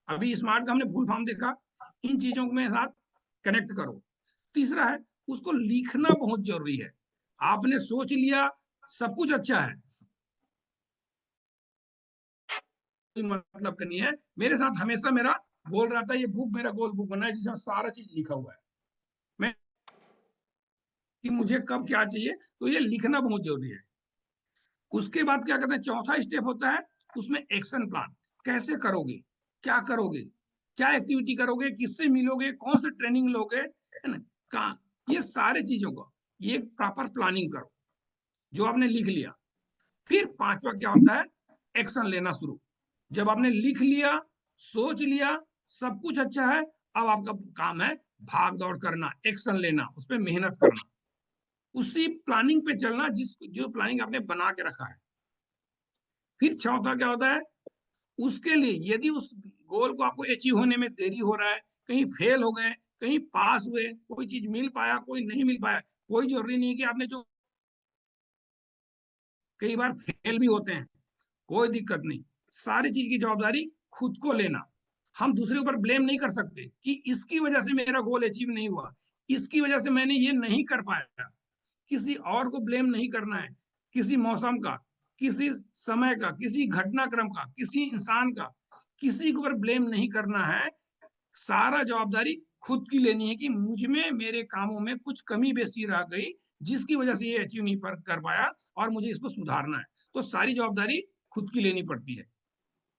अभी स्मार्ट का हमने फुल फॉर्म देखा, इन चीजों के साथ कनेक्ट करो। तीसरा है उसको लिखना बहुत जरूरी है। आपने सोच लिया, सब कुछ अच्छा है, मतलब करनी है। मेरे साथ हमेशा मेरा गोल रहता है, ये बुक मेरा गोल बुक बना है जिसमें सारा चीज लिखा हुआ है, मैं कि मुझे कब क्या चाहिए, तो ये लिखना बहुत जरूरी है। उसके बाद क्या करते हैं, चौथा स्टेप होता है उसमें एक्शन प्लान, कैसे करोगे, क्या करोगे, क्या एक्टिविटी करोगे, किससे मिलोगे, कौन से ट्रेनिंग लोगे, है ना, कहाँ, ये सारे चीजों को ये प्रॉपर प्लानिंग करो जो आपने लिख लिया। फिर पांचवा क्या होता है, एक्शन लेना शुरू। जब आपने लिख लिया, सोच लिया, सब कुछ अच्छा है, अब आपका काम है भाग दौड़ करना, एक्शन लेना, उस पर मेहनत करना, उसी प्लानिंग पे चलना जो प्लानिंग आपने बना के रखा है। फिर चौथा क्या होता है, उसके लिए यदि उस गोल को आपको अचीव होने में देरी हो रहा है, कहीं फेल हो गए, कहीं पास हुए, कोई चीज मिल पाया, कोई नहीं मिल पाया, कोई जरूरी नहीं कि आपने जो, कई बार फेल भी होते हैं, कोई दिक्कत नहीं, सारी चीज की जवाबदारी खुद को लेना। हम दूसरे ऊपर ब्लेम नहीं कर सकते कि इसकी वजह से मेरा गोल अचीव नहीं हुआ, इसकी वजह से मैंने ये नहीं कर पाया। किसी और को ब्लेम नहीं करना है, किसी मौसम का, किसी समय का, किसी घटनाक्रम का, किसी इंसान का, किसी के ऊपर ब्लेम नहीं करना है। सारा जवाबदारी खुद की लेनी है कि मुझ में, मेरे कामों में कुछ कमी बेसी रह गई जिसकी वजह से ये अचीव नहीं कर पाया और मुझे इसको सुधारना है। तो सारी जवाबदारी खुद की लेनी पड़ती है।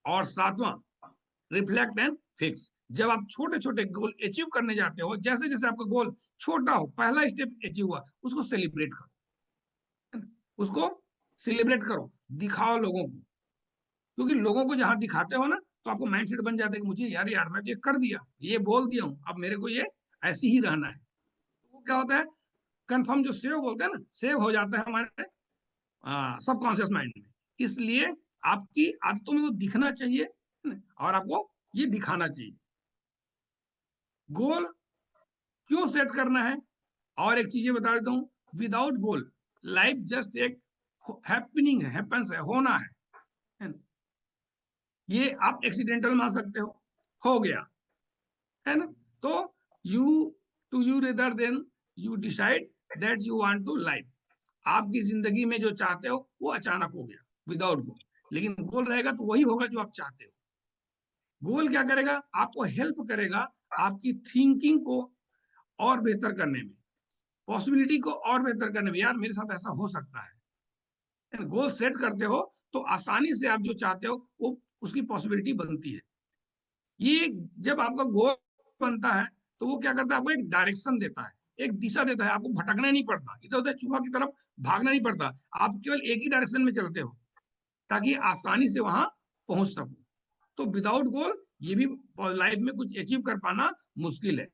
और सातवां, रिफ्लेक्ट एंड फिक्स। जब आप छोटे छोटे गोल अचीव करने जाते हो, जैसे जैसे आपका गोल छोटा हो, पहला स्टेप अचीव हुआ, उसको सेलिब्रेट करो, उसको सेलिब्रेट करो, दिखाओ लोगों को। क्योंकि लोगों को जहां दिखाते हो ना, तो आपको माइंडसेट बन जाता है कि मुझे यार यार मैं तो ये कर दिया, ये बोल दिया हूँ, अब मेरे को ये ऐसे ही रहना है। तो वो क्या होता है, कंफर्म जो सेव बोलते हैं ना, सेव हो जाता है हमारे सबकॉन्शियस माइंड में। इसलिए आपकी आदतों में वो दिखना चाहिए और आपको ये दिखाना चाहिए। गोल क्यों सेट करना है, और एक चीज बता देता हूँ, विदाउट गोल लाइफ जस्ट एक हैपनिंग है, हैपेंस है, होना है। ये आप एक्सीडेंटल मान सकते हो गया, है ना। तो you to you rather than you decide that you want to life. आपकी जिंदगी में जो चाहते हो वो अचानक हो गया विदाउट गोल, लेकिन गोल रहेगा तो वही होगा जो आप चाहते हो। गोल क्या करेगा, आपको हेल्प करेगा आपकी थिंकिंग को और बेहतर करने में, पॉसिबिलिटी को और बेहतर करने में। यार मेरे साथ ऐसा हो सकता है, गोल सेट करते हो तो आसानी से आप जो चाहते हो वो उसकी पॉसिबिलिटी बनती है। ये जब आपका गोल बनता है तो वो क्या करता है, आपको एक डायरेक्शन देता है, एक दिशा देता है, आपको भटकना नहीं पड़ता, इधर उधर चूहा की तरफ भागना नहीं पड़ता, आप केवल एक ही डायरेक्शन में चलते हो ताकि आसानी से वहां पहुंच सको। तो विदाउट गोल ये भी लाइफ में कुछ अचीव कर पाना मुश्किल है।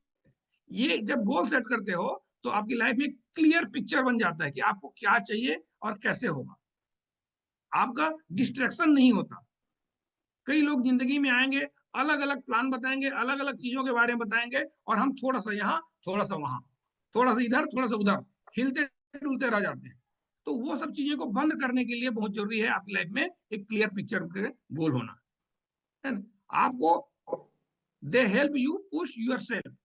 ये जब गोल सेट करते हो तो आपकी लाइफ में क्लियर पिक्चर बन जाता है कि आपको क्या चाहिए और कैसे होगा, आपका डिस्ट्रैक्शन नहीं होता। कई लोग जिंदगी में आएंगे, अलग अलग प्लान बताएंगे, अलग अलग चीजों के बारे में बताएंगे, और हम थोड़ा सा यहाँ, थोड़ा सा वहां, थोड़ा सा इधर, थोड़ा सा उधर, हिलते डुलते रह जाते हैं। तो वो सब चीजों को बंद करने के लिए बहुत जरूरी है आपकी लाइफ में एक क्लियर पिक्चर के गोल होना, है ना। आपको they help you push yourself,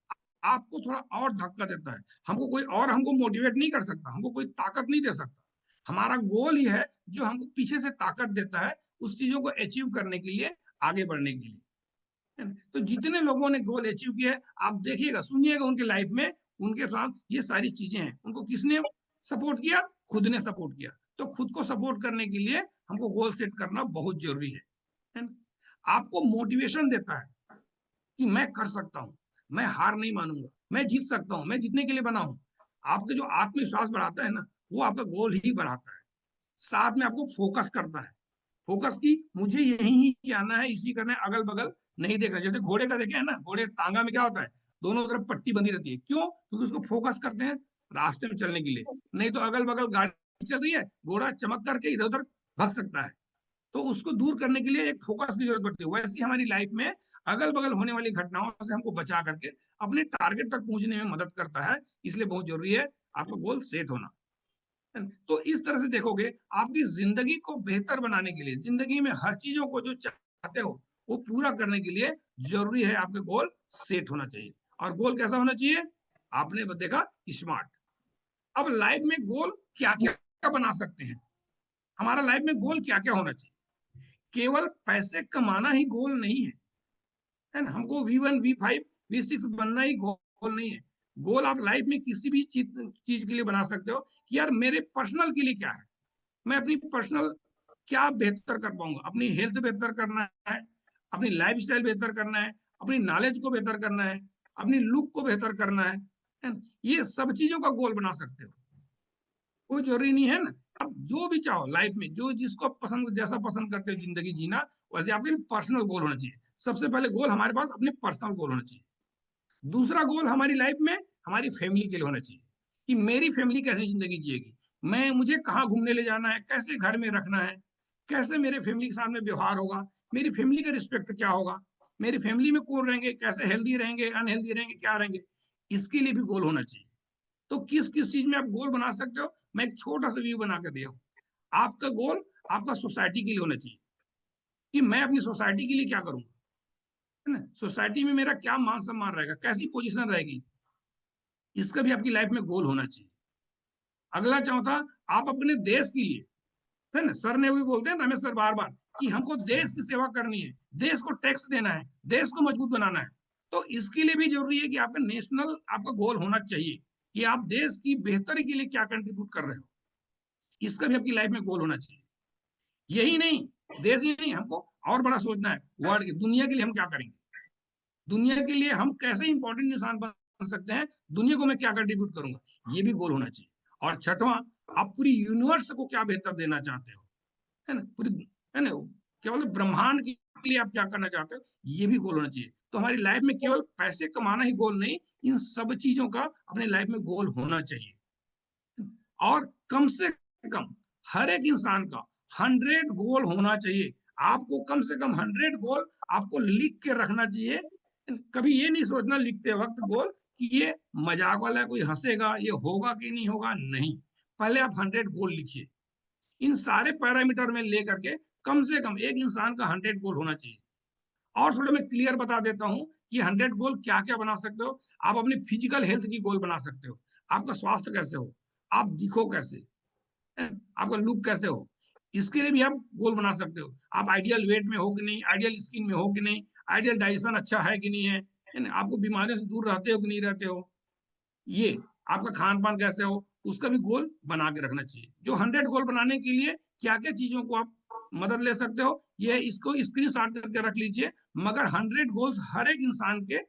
आपको थोड़ा और धक्का देता है। हमको कोई और हमको मोटिवेट नहीं कर सकता, हमको कोई ताकत नहीं दे सकता, हमारा गोल ही है जो हमको पीछे से ताकत देता है उस चीजों को अचीव करने के लिए, आगे बढ़ने के लिए। तो जितने लोगों ने गोल अचीव किया है, आप देखिएगा, सुनिएगा उनके लाइफ में, उनके साथ ये सारी चीजें हैं। उनको किसने सपोर्ट किया, खुद ने सपोर्ट किया। तो खुद को सपोर्ट करने के लिए हमको गोल सेट करना बहुत जरूरी है। आपको मोटिवेशन देता है कि मैं कर सकता हूँ, मैं हार नहीं मानूंगा, मैं जीत सकता हूँ, मैं जीतने के लिए बना हूँ। आपके जो आत्मविश्वास बढ़ाता है ना, वो आपका गोल ही बढ़ाता है। साथ में आपको फोकस करता है, फोकस की मुझे यही ही जाना है, इसी करना है, अगल बगल नहीं देखना। जैसे घोड़े का देखे है ना, घोड़े टांगा में क्या होता है, दोनों तरफ पट्टी बंधी रहती है, क्यों, क्योंकि उसको फोकस करते हैं रास्ते में चलने के लिए। नहीं तो अगल बगल गाड़ी चल रही है, घोड़ा चमक करके इधर उधर भग सकता है, तो उसको दूर करने के लिए एक फोकस की जरूरत पड़ती है। वैसे हमारी लाइफ में अगल बगल होने वाली घटनाओं से हमको बचा करके अपने टारगेट तक पहुंचने में मदद करता है। इसलिए बहुत जरूरी है आपका गोल सेट होना। तो इस तरह से देखोगे, आपकी जिंदगी को बेहतर बनाने के लिए, जिंदगी में हर चीजों को जो चाहते हो वो पूरा करने के लिए जरूरी है आपके गोल सेट होना चाहिए। और गोल कैसा होना चाहिए, आपने देखा, स्मार्ट। अब लाइफ में गोल क्या क्या बना सकते हैं, हमारा लाइफ में गोल क्या क्या होना चाहिए। केवल पैसे कमाना ही गोल नहीं है ना। हमको V1 V5 V6 बनना ही गोल नहीं है। गोल आप लाइफ में किसी भी चीज के लिए बना सकते हो कि यार मेरे पर्सनल के लिए क्या है, मैं अपनी पर्सनल क्या बेहतर कर पाऊंगा, अपनी हेल्थ बेहतर करना है, अपनी लाइफ स्टाइल बेहतर करना है, अपनी नॉलेज को बेहतर करना है, अपनी लुक को बेहतर करना है ना? ये सब चीजों का गोल बना सकते हो। कोई जरूरी नहीं है ना, आप जो भी चाहो लाइफ में, जो जिसको पसंद, जैसा पसंद करते हो जिंदगी जीना, वैसे आपके पर्सनल गोल होना चाहिए। सबसे पहले गोल हमारे पास अपने पर्सनल गोल होना चाहिए। दूसरा गोल हमारी लाइफ में हमारी फैमिली के लिए होना चाहिए कि मेरी फैमिली कैसे जिंदगी जिएगी, मैं मुझे कहाँ घूमने ले जाना है, कैसे घर में रखना है, कैसे मेरे फैमिली के सामने व्यवहार होगा, मेरी फैमिली का रिस्पेक्ट क्या होगा, मेरी फैमिली में कौन रहेंगे, कैसे हेल्दी रहेंगे, अनहेल्दी रहेंगे, क्या रहेंगे, इसके लिए भी गोल होना चाहिए। तो किस किस चीज में आप गोल बना सकते हो, मैं एक छोटा सा व्यू बना कर दिया हूँ। आपका गोल आपका सोसाइटी के लिए होना चाहिए कि मैं अपनी सोसाइटी के लिए क्या करूंगा, है ना, सोसाइटी में मेरा क्या मान सम्मान रहेगा, कैसी पोजीशन रहेगी, इसका भी आपकी लाइफ में गोल होना चाहिए। अगला चौथा, आप अपने देश के लिए, है ना, सर ने भी बोलते हैं रमेश सर बार बार कि हमको देश की सेवा करनी है, देश को टैक्स देना है, देश को मजबूत बनाना है। तो इसके लिए भी जरूरी है कि आपका नेशनल आपका गोल होना चाहिए कि आप देश की बेहतरी के लिए क्या कंट्रीब्यूट कर रहे हो, इसका भी आपकी लाइफ में गोल होना चाहिए। यही नहीं, देश ही नहीं, हमको और बड़ा सोचना है, वर्ल्ड की दुनिया के लिए हम क्या करेंगे, दुनिया के लिए हम कैसे इंपॉर्टेंट इंसान बन सकते हैं, दुनिया को मैं क्या कंट्रीब्यूट करूंगा, ये भी गोल होना चाहिए। और छठवां, आप पूरी यूनिवर्स को क्या बेहतर देना चाहते हो, है ना, पूरी, है ना, केवल ब्रह्मांड के लिए आप क्या करना चाहते हो, ये भी गोल होना चाहिए। तो हमारी लाइफ में केवल पैसे कमाना ही गोल नहीं, इन सब चीजों का अपने लाइफ में गोल होना चाहिए। और कम से कम हर एक इंसान का 100 गोल होना चाहिए। आपको कम से कम 100 गोल आपको लिख के रखना चाहिए। कभी ये नहीं सोचना लिखते वक्त गोल कि ये मजाक वाला है, कोई हंसेगा, ये होगा कि नहीं होगा, नहीं। पहले आप 100 गोल लिखिए, इन सारे पैरामीटर में लेकर के कम से कम एक इंसान का 100 गोल होना चाहिए। और थोड़ा मैं क्लियर बता देता हूं कि 100 गोल क्या क्या बना सकते हो। आप अपनी फिजिकल हेल्थ की गोल बना सकते हो, आपका स्वास्थ्य कैसे हो, आप दिखो कैसे, आपका लुक कैसे हो, इसके लिए भी आप गोल बना सकते हो। आप आइडियल वेट में हो कि नहीं, आइडियल स्किन में हो कि नहीं, आइडियल डाइजेशन अच्छा है कि नहीं है, आपको बीमारियों से दूर रहते हो कि नहीं रहते हो, ये आपका खान पान कैसे हो, उसका भी गोल बना के रखना चाहिए। जो 100 गोल बनाने के लिए क्या क्या चीजों को आप मदद ले सकते हो, ये इसको स्क्रीन शॉट करके रख लीजिए। मगर 100 गोल्स हर एक इंसान के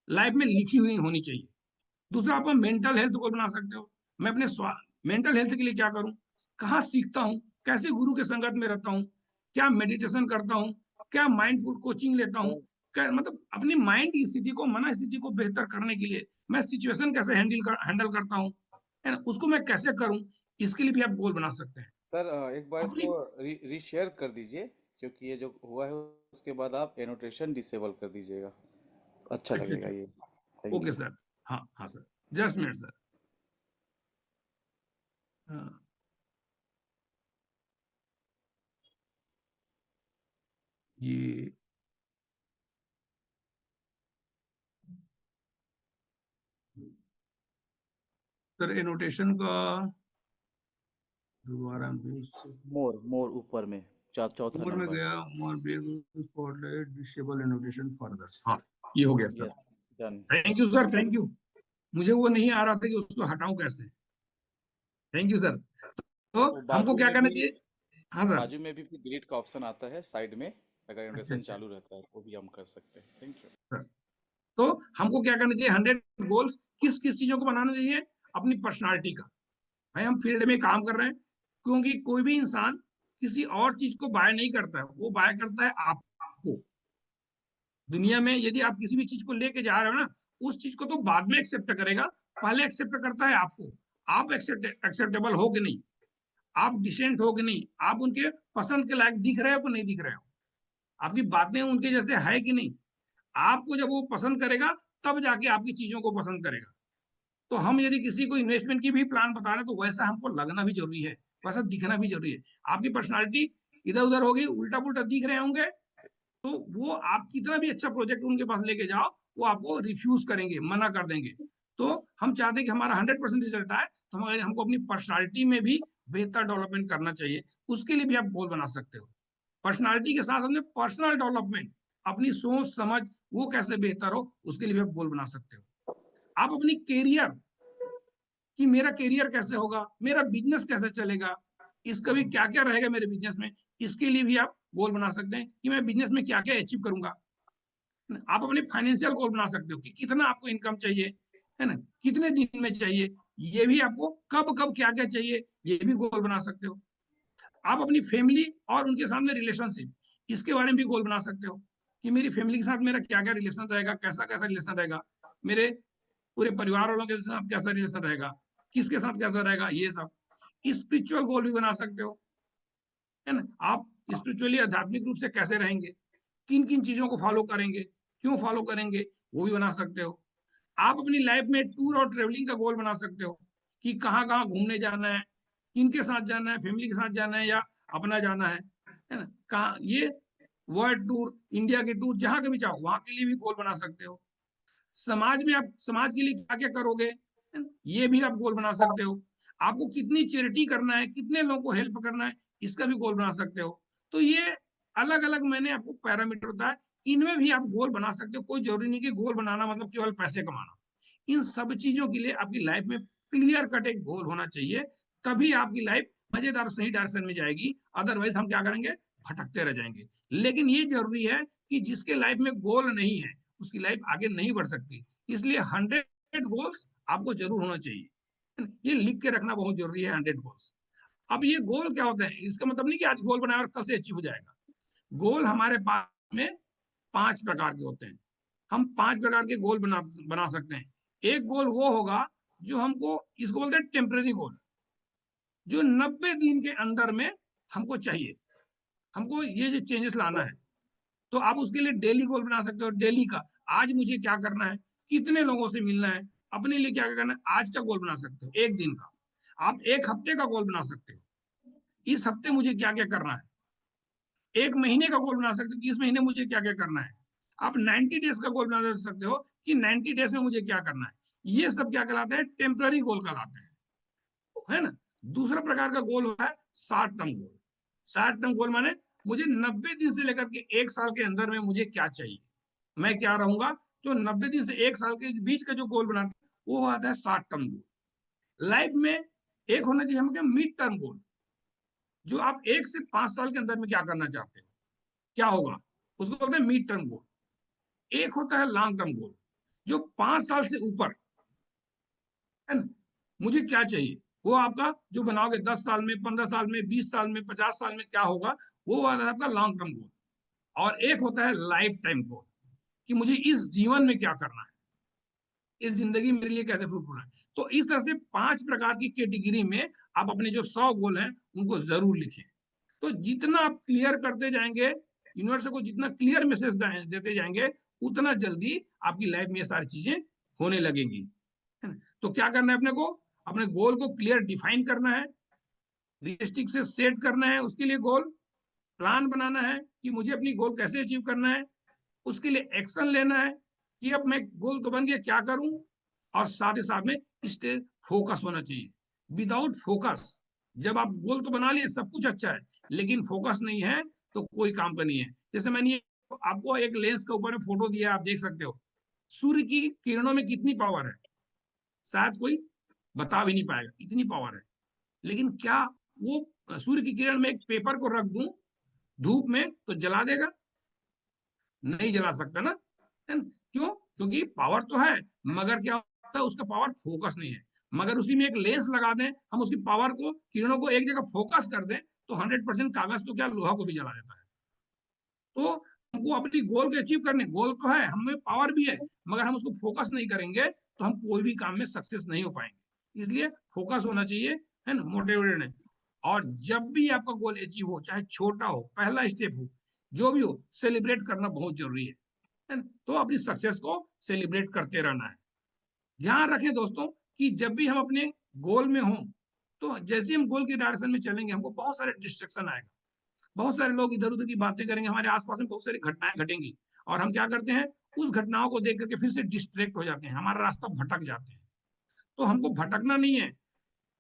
लाइफ में लिखी हुई होनी चाहिए। दूसरा, आप मेंटल हेल्थ गोल बना सकते हो। मैं अपने मेंटल हेल्थ के लिए क्या करूं, कहाँ सीखता हूँ, कैसे गुरु के संगत में रहता हूँ, क्या मेडिटेशन करता हूँ, क्या माइंडफुल कोचिंग लेता हूँ, क्या मतलब अपनी माइंड की स्थिति को, मन स्थिति को बेहतर करने के लिए मैं सिचुएशन कैसे हैंडल करता हूँ, है ना, उसको मैं कैसे करूँ, इसके लिए भी आप गोल बना सकते हैं। सर एक बार अपनी, इसको रीशेयर कर दीजिए, क्योंकि ये जो हुआ है उसके बाद आप एनोटेशन डिसेबल कर दीजिएगा, अच्छा अच्छा लगेगा अच्छा, ये। Thank okay you. सर, हाँ हाँ सर, जस्ट मिनट सर। हाँ, ये सर एनोटेशन का दोबारा मोर मोर ऊपर में चौथा ऊपर में नंबर। गया, स्पॉटलाइट डिसेबल एनोटेशन फॉर, हाँ ये हो गया sir. Yes, done. Thank you sir, thank you. मुझे वो नहीं आ रहा था कि उसको हटाऊं कैसे। Thank you sir. तो वो हमको बाजू क्या में करना भी चाहिए, हाँ सर। बाजू में भी ग्रिड का ऑप्शन आता है साइड में, अगर अच्छा एनोटेशन अच्छा चालू रहता है वो भी हम कर सकते हैं। Thank you. सर, तो हमको क्या करना चाहिए, 100 गोल्स किस किस चीजों को बनाना चाहिए, अपनी पर्सनालिटी का। भाई हम फील्ड में काम कर रहे हैं, क्योंकि कोई भी इंसान किसी और चीज को बाय नहीं करता है, वो बाय करता है आपको। दुनिया में यदि आप किसी भी चीज को लेके जा रहे हो ना, उस चीज को तो बाद में एक्सेप्ट करेगा, पहले एक्सेप्ट करता है आपको। आप एक्सेप्टेबल हो कि नहीं, आप डिसेंट हो कि नहीं, आप उनके पसंद के लायक दिख रहे हो कि नहीं दिख रहे हो, आपकी बातें उनके जैसे है कि नहीं। आपको जब वो पसंद करेगा, तब जाके आपकी चीजों को पसंद करेगा। तो हम यदि किसी को इन्वेस्टमेंट की भी प्लान बता रहे हैं, तो वैसा हमको लगना भी जरूरी है, वैसा दिखना भी जरूरी है। आपकी पर्सनालिटी इधर उधर होगी, उल्टा पुल्टा दिख रहे होंगे, तो वो आप कितना भी अच्छा प्रोजेक्ट उनके पास लेके जाओ, वो आपको रिफ्यूज करेंगे, मना कर देंगे। तो हम चाहते हैं कि हमारा 100% रिजल्ट आए, तो हमारे हमको अपनी पर्सनालिटी में भी बेहतर डेवलपमेंट करना चाहिए। उसके लिए भी आप गोल बना सकते हो। पर्सनालिटी के साथ हमने पर्सनल डेवलपमेंट, अपनी सोच समझ वो कैसे बेहतर हो, उसके लिए भी आप गोल बना सकते हो। आप अपनी कैरियर, कि मेरा कैरियर कैसे होगा, मेरा बिजनेस कैसे चलेगा, इसका भी क्या क्या रहेगा मेरे बिजनेस में, इसके लिए भी आप गोल बना सकते हैं कि मैं बिजनेस में क्या क्या अचीव करूंगा। आप अपने फाइनेंशियल गोल बना सकते हो कि कितना आपको इनकम चाहिए, है ना, कितने दिन में चाहिए, ये भी आपको कब कब क्या क्या चाहिए ये भी गोल बना सकते हो। आप अपनी फैमिली और उनके साथ में रिलेशनशिप, इसके बारे में भी गोल बना सकते हो कि मेरी फैमिली के साथ मेरा क्या क्या रिलेशन रहेगा, कैसा कैसा रिलेशन रहेगा, मेरे पूरे परिवार वालों के साथ कैसा रिलेशन रहेगा, किसके साथ कैसा रहेगा, ये सब। स्पिरिचुअल गोल भी बना सकते हो, है ना, आप स्पिरिचुअली आध्यात्मिक रूप से कैसे रहेंगे, किन किन चीजों को फॉलो करेंगे, क्यों फॉलो करेंगे, वो भी बना सकते हो। आप अपनी लाइफ में टूर और ट्रेवलिंग का गोल बना सकते हो कि कहाँ कहाँ घूमने जाना है, किनके साथ जाना है, फैमिली के साथ जाना है या अपना जाना है ना, कहाँ ये वर्ल्ड टूर, इंडिया के टूर, जहां कभी चाहो वहां के लिए भी गोल बना सकते हो। समाज में आप समाज के लिए क्या क्या करोगे, ये भी आप गोल बना सकते हो। आपको कितनी चैरिटी करना है, कितने लोगों को हेल्प करना है, इसका भी गोल बना सकते हो। तो ये अलग अलग मैंने आपको पैरामीटर बताया, इनमें भी आप गोल बना सकते हो। कोई जरूरी नहीं कि गोल बनाना मतलब केवल पैसे कमाना। इन सब चीजों के लिए आपकी लाइफ में क्लियर कट एक गोल होना चाहिए, तभी आपकी लाइफ मजेदार सही डायरेक्शन में जाएगी। अदरवाइज हम क्या करेंगे, भटकते रह जाएंगे। लेकिन ये जरूरी है कि जिसके लाइफ में गोल नहीं है उसकी लाइफ आगे नहीं बढ़ सकती। इसलिए 100 गोल्स आपको जरूर होना चाहिए, ये लिख के रखना बहुत जरूरी है, 100 गोल्स। अब ये गोल क्या होता है, इसका मतलब नहीं कि आज गोल बनाया और कल से अचीव हो जाएगा। गोल हमारे पास में 5 प्रकार के होते हैं। हम 5 प्रकार के गोल बना सकते हैं। एक गोल वो होगा जो हमको, इसको बोलते हैं टेम्परेरी गोल, जो 90 दिन के अंदर में हमको चाहिए, हमको ये जो चेंजेस लाना है। तो आप उसके लिए डेली गोल बना सकते हो, डेली का, आज मुझे क्या करना है, कितने लोगों से मिलना है, अपने लिए क्या करना है, आज का गोल बना सकते हो, एक दिन का। आप एक हफ्ते का गोल बना सकते हो, इस हफ्ते मुझे क्या क्या करना है। एक महीने का गोल बना सकते हो कि इस महीने मुझे क्या क्या करना है। आप 90 डेज का गोल बना सकते हो कि 90 डेज में मुझे क्या करना है। ये सब क्या कहलाते हैं, टेम्पररी गोल कहलाते हैं, है ना। दूसरा प्रकार का गोल होता है short term goal. Short term goal माने मुझे 90 दिन से लेकर के 1 साल के अंदर में मुझे क्या चाहिए, मैं क्या रहूंगा। जो 90 दिन से 1 साल के बीच का जो गोल बनाते हैं वो आता है शॉर्ट टर्म गोल। लाइफ में एक होना चाहिए हम मिड टर्म गोल, जो आप 1 से 5 साल के अंदर में क्या करना चाहते हो, क्या होगा, उसको बोलते हैं मिड टर्म गोल। एक होता है लॉन्ग टर्म गोल, जो 5 साल से ऊपर, है ना, मुझे क्या चाहिए, वो आपका जो बनाओगे 10 साल में, 15 साल में, 20 साल में, 50 साल में क्या होगा, वो वाला है आपका लॉन्ग टर्म गोल। और एक होता है लाइफ टाइम गोल, कि मुझे इस जीवन में क्या करना है, इस जिंदगी मेरे लिए कैसे फ्रूटफुल है। तो इस तरह से 5 प्रकार की कैटेगरी में आप अपने जो 100 गोल हैं उनको जरूर लिखें। तो जितना आप क्लियर करते जाएंगे, यूनिवर्स को जितना क्लियर मैसेज देते जाएंगे, उतना जल्दी आपकी लाइफ में ये सारी चीजें होने लगेंगी, है ना। तो क्या करना है अपने को, अपने गोल को क्लियर डिफाइन करना है, रियलिस्टिक से सेट करना है, उसके लिए गोल प्लान बनाना है कि मुझे अपनी गोल कैसे अचीव करना है, उसके लिए एक्शन लेना है कि अब मैं गोल तो बन गया क्या करूं, और साथ ही साथ में स्टे फोकस होना चाहिए। विदाउट फोकस, जब आप गोल तो बना लिए सब कुछ अच्छा है, लेकिन फोकस नहीं है तो कोई काम का नहीं है। जैसे मैंने आपको एक लेंस के ऊपर में फोटो दिया, आप देख सकते हो सूर्य की किरणों में कितनी पावर है, शायद कोई बता भी नहीं पाएगा इतनी पावर है। लेकिन क्या वो सूर्य की किरण में एक पेपर को रख दूं धूप में तो जला देगा, नहीं जला सकता ना, है ना। क्यों, क्योंकि पावर तो है, मगर क्या होता है उसका पावर फोकस नहीं है। मगर उसी में एक लेंस लगा दें हम, उसकी पावर को, किरणों को एक जगह फोकस कर दें, तो 100% कागज तो क्या लोहा को भी जला देता है। तो हमको अपनी गोल को अचीव करने, गोल तो है, हमें पावर भी है, मगर हम उसको फोकस नहीं करेंगे तो हम कोई भी काम में सक्सेस नहीं हो पाएंगे। इसलिए फोकस होना चाहिए, है ना, मोटिवेटेड है। और जब भी आपका गोल अचीव हो, चाहे छोटा हो, पहला स्टेप हो, जो भी हो, सेलिब्रेट करना बहुत जरूरी है ना। तो अपनी सक्सेस को सेलिब्रेट करते रहना है। ध्यान रखें दोस्तों कि जब भी हम अपने गोल में हों, तो जैसे हम गोल की डायरेक्शन में चलेंगे हमको बहुत सारे डिस्ट्रक्शन आएगा, बहुत सारे लोग इधर उधर की बातें करेंगे, हमारे आसपास में बहुत सारी घटनाएं घटेंगी, और हम क्या करते हैं, उस घटनाओं को देख करके फिर से डिस्ट्रैक्ट हो जाते हैं, हमारा रास्ता भटक जाते हैं। तो हमको भटकना नहीं है,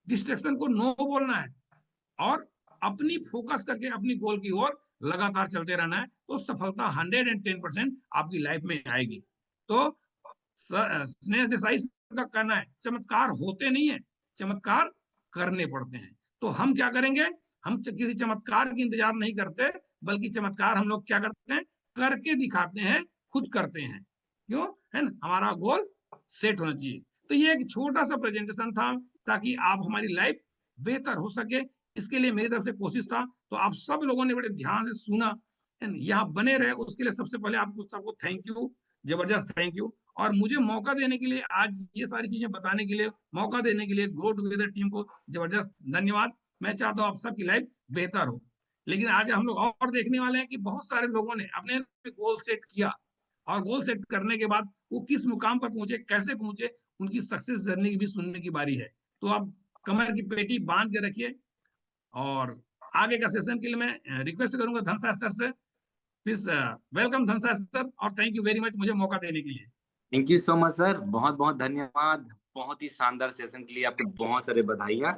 डिस्ट्रैक्शन को नो बोलना है, और अपनी फोकस करके अपनी गोल की ओर लगातार चलते रहना है, तो सफलता 110% आपकी लाइफ में आएगी। तो स्नेह देसाई का कहना है, चमत्कार होते नहीं है, चमत्कार करने पड़ते हैं। तो हम क्या करेंगे, हम किसी चमत्कार की इंतजार नहीं करते, बल्कि चमत्कार हम लोग क्या करते हैं, करके दिखाते हैं खुद करते हैं। क्यों? है ना, हमारा गोल सेट होना चाहिए। तो ये एक छोटा सा प्रेजेंटेशन था ताकि आप हमारी लाइफ बेहतर हो सके, इसके लिए मेरी तरफ से कोशिश था। तो आप सब लोगों ने बड़े ध्यान से सुना, है ना, यहाँ बने रहे, उसके लिए सबसे पहले आपको सबको थैंक यू, जबरदस्त थैंक यू। और मुझे मौका देने के लिए, आज ये सारी चीजें बताने के लिए मौका देने के लिए ग्रो टुगेदर टीम को जबरदस्त धन्यवाद। मैं चाहता हूँ आप सबकी लाइफ बेहतर हो। लेकिन आज हम लोग और देखने वाले हैं कि बहुत सारे लोगों ने अपने गोल सेट किया, और गोल सेट करने के बाद वो किस मुकाम पर पहुंचे, कैसे पहुंचे, उनकी सक्सेस जर्नी की भी सुनने की बारी है। तो आप कमर की पेटी बांध के रखिए, और आगे का सेशन के लिए मैं रिक्वेस्ट करूंगा धनसाज सर से। प्लीज वेलकम धनसाज सर, और थैंक यू वेरी मच मुझे मौका देने के लिए। Thank you so much sir, बहुत बहुत धन्यवाद। बहुत ही शानदार सेशन के लिए आपको बहुत सारे बधाइयाँ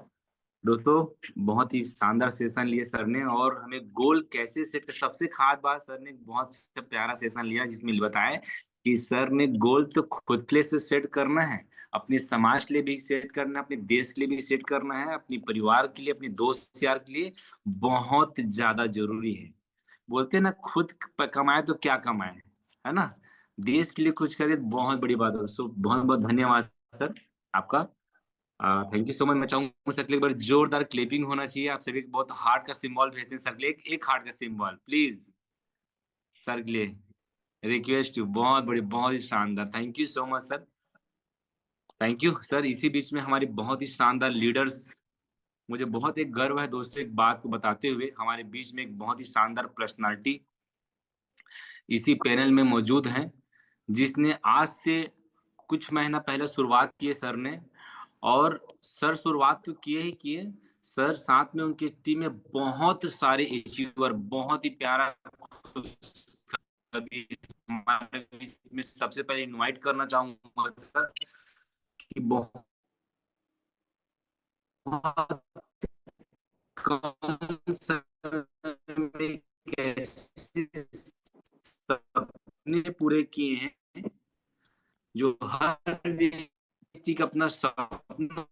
दोस्तों। बहुत ही शानदार सेशन लिए सर ने, और हमें गोल कैसे सेट कर, सबसे खास बात सर ने बहुत प्यारा सेशन लिया जिसमें बताया कि सर ने गोल तो खुद के लिए से सेट करना है, अपने समाज के लिए भी सेट करना है, अपने देश के लिए भी सेट करना है, अपने परिवार के लिए, अपने दोस्त यार के लिए बहुत ज्यादा जरूरी है। बोलते हैं ना, खुद कमाए तो क्या कमाए, है ना, देश के लिए कुछ करे तो बहुत बड़ी बात है। सो बहुत बहुत धन्यवाद सर आपका। Thank you so much. मैं चाहूंगा सर के लिए एक बार जोरदार क्लिपिंग होना चाहिए। आप सभी बहुत हार्ट का सिंबल भेजते हैं सर के लिए, एक हार्ट का सिंबल प्लीज सर के लिए रिक्वेस्ट। बहुत बड़ी, बहुत ही शानदार, thank you so much sir, thank you sir. इसी बीच में हमारी बहुत ही शानदार लीडर्स, मुझे बहुत एक गर्व है दोस्तों एक बात को बताते हुए, हमारे बीच में एक बहुत ही शानदार पर्सनालिटी इसी पैनल में मौजूद हैं, जिसने आज से कुछ महीना पहले शुरुआत की है सर ने। और सर शुरुआत तो किए ही किए, सर साथ में उनकी टीम में बहुत सारे अचीवर, बहुत ही प्यारा। अभी हमारे बीच में सबसे पहले इनवाइट करना चाहूंगा सर कि बहुत कम समय में कैसे सपने पूरे किए हैं, जो हर व्यक्ति का अपना सपना